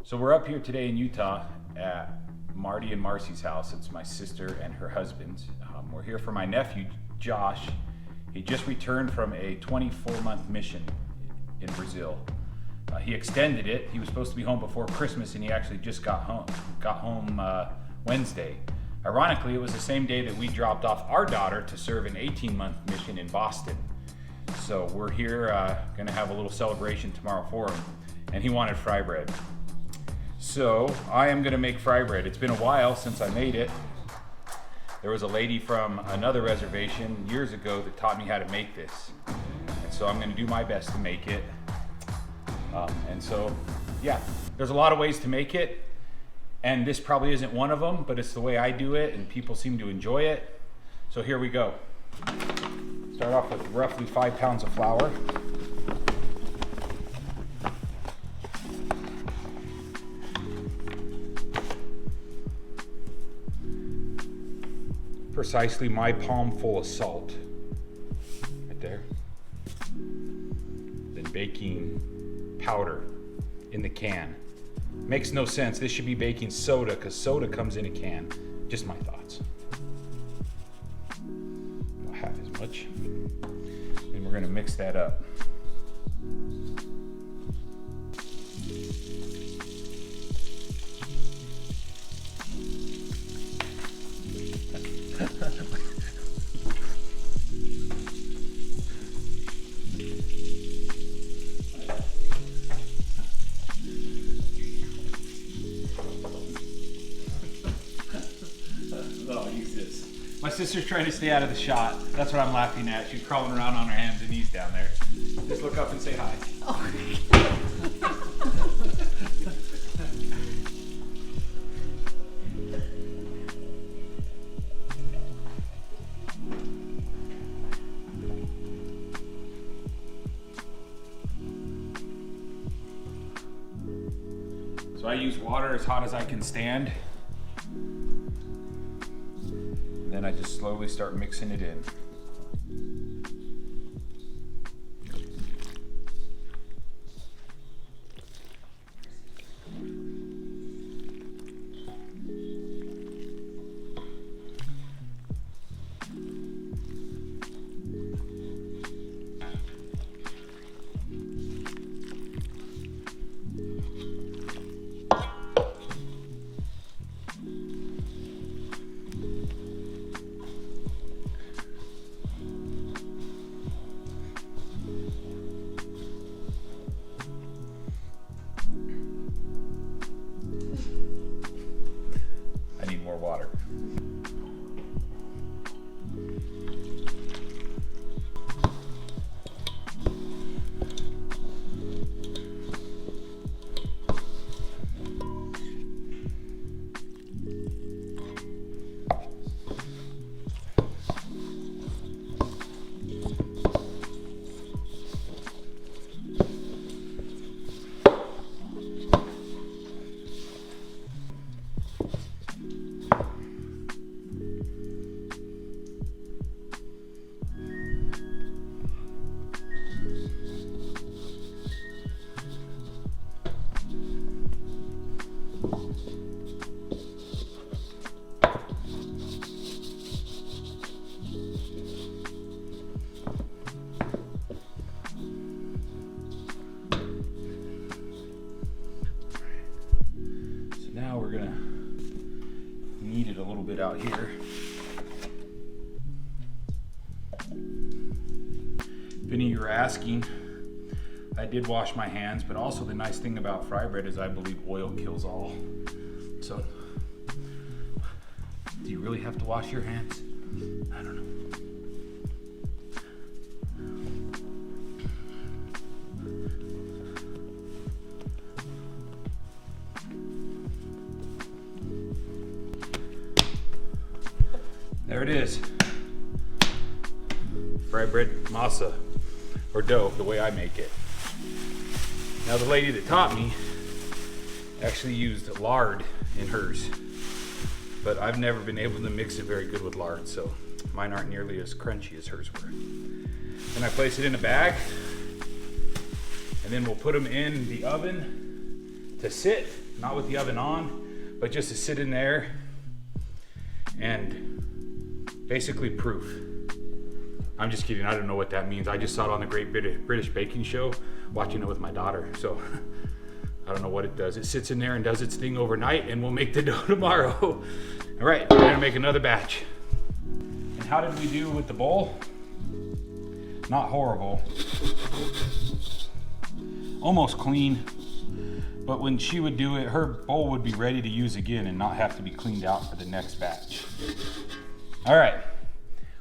So we're up here today in Utah at Marty and Marcy's house. It's my sister and her husband. We're here for my nephew, Josh. He just returned from a 24-month mission in Brazil. He extended it. He was supposed to be home before Christmas, and he actually just got home Wednesday. Ironically, it was the same day that we dropped off our daughter to serve an 18-month mission in Boston. So we're here gonna have a little celebration tomorrow for him, and he wanted fry bread. So I am gonna make fry bread. It's been a while since I made it. There was a lady from another reservation years ago that taught me how to make this. And so I'm gonna do my best to make it. And so, yeah, there's a lot of ways to make it. And this probably isn't one of them, but it's the way I do it and people seem to enjoy it. So here we go. Start off with roughly 5 pounds of flour. Precisely my palm full of salt. Right there. Then baking powder in the can. Makes no sense. This should be baking soda because soda comes in a can. Just my thoughts. Not half as much. And we're gonna mix that up. My sister's trying to stay out of the shot. That's what I'm laughing at. She's crawling around on her hands and knees down there. Just look up and say hi. Oh. So I use water as hot as I can stand. Then I just slowly start mixing it in. Water. We're gonna knead it a little bit out here. If any of you are asking, I did wash my hands, but also the nice thing about fry bread is I believe oil kills all. So, do you really have to wash your hands? I don't know. There it is. Fry bread masa, or dough, the way I make it. Now the lady that taught me actually used lard in hers, but I've never been able to mix it very good with lard, so mine aren't nearly as crunchy as hers were. Then I place it in a bag, and then we'll put them in the oven to sit not with the oven on, but just to sit in there and basically proof. I'm just kidding, I don't know what that means. I just saw it on the Great British Baking Show, watching it with my daughter. So I don't know what it does. It sits in there and does its thing overnight, and we'll make the dough tomorrow. All right, we're gonna make another batch. And how did we do with the bowl? Not horrible. Almost clean. But when she would do it, her bowl would be ready to use again and not have to be cleaned out for the next batch. All right,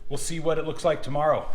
we'll see what it looks like tomorrow.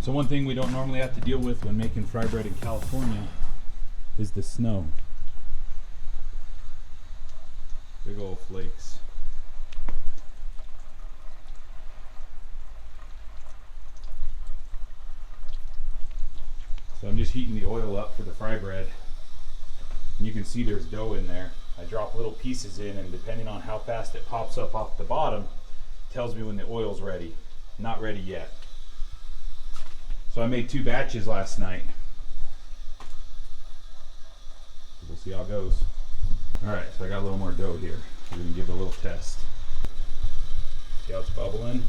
So one thing we don't normally have to deal with when making fry bread in California is the snow. Big old flakes. So I'm just heating the oil up for the fry bread. And you can see there's dough in there. I drop little pieces in, and depending on how fast it pops up off the bottom, it tells me when the oil's ready. Not ready yet. So I made 2 batches last night. We'll see how it goes. All right, so I got a little more dough here. We're gonna give it a little test. See how it's bubbling?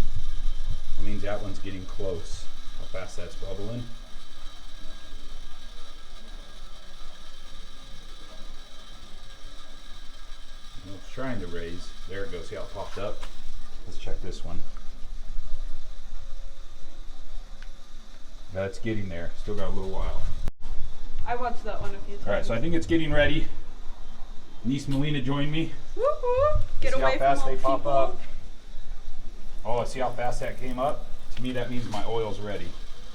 That means that one's getting close. How fast that's bubbling. And it's trying to raise. There it goes. See how it popped up? Let's check this one. That's getting there. Still got a little while. I watched that one a few times. All right, so I think it's getting ready. Niece Melina joined me. Woo-hoo. Get See away how fast from they all pop people. up. Oh, see how fast that came up? To me, that means my oil's ready.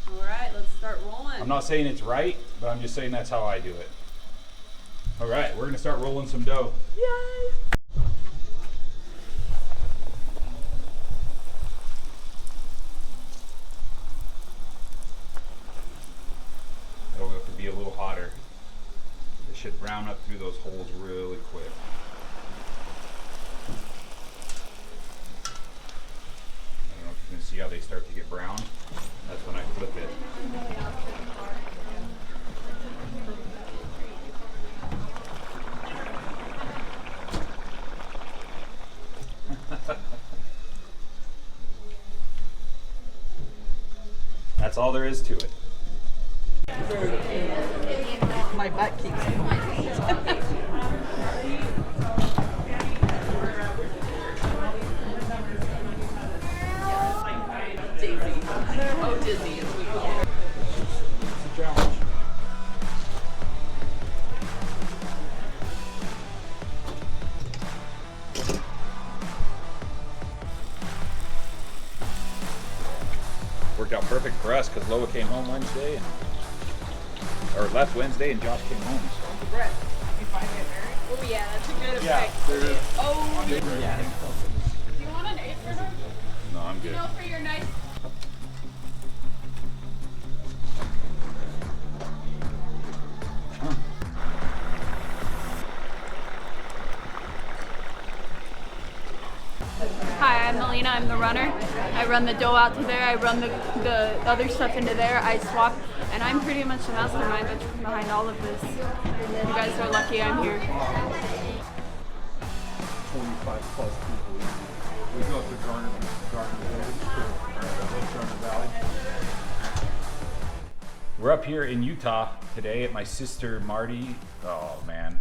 All right, let's start rolling. I'm not saying it's right, but I'm just saying that's how I do it. All right, we're gonna start rolling some dough. Yay! It'll have to be a little hotter. It should brown up through those holes really quick. I don't know if you can see how they start to get brown. That's when I flip it. That's all there is to it. My butt keeps Daisy. Oh, Dizzy as we call her. It's a challenge. Worked out perfect for us because Loa came home Wednesday, or left Wednesday, and Josh came home. So. Brett, you find it married? Oh yeah, that's a good Yeah, effect. Oh, yeah. Do you want an eight for her? No, I'm good. No, for your nice. Hi, I'm Melina. I'm the runner. I run the dough out to there. I run the other stuff into there. I swap, and I'm pretty much the mastermind behind all of this. You guys are lucky I'm here. 25 plus people. We go up to Garner Valley. We're up here in Utah today at my sister Marty. Oh man,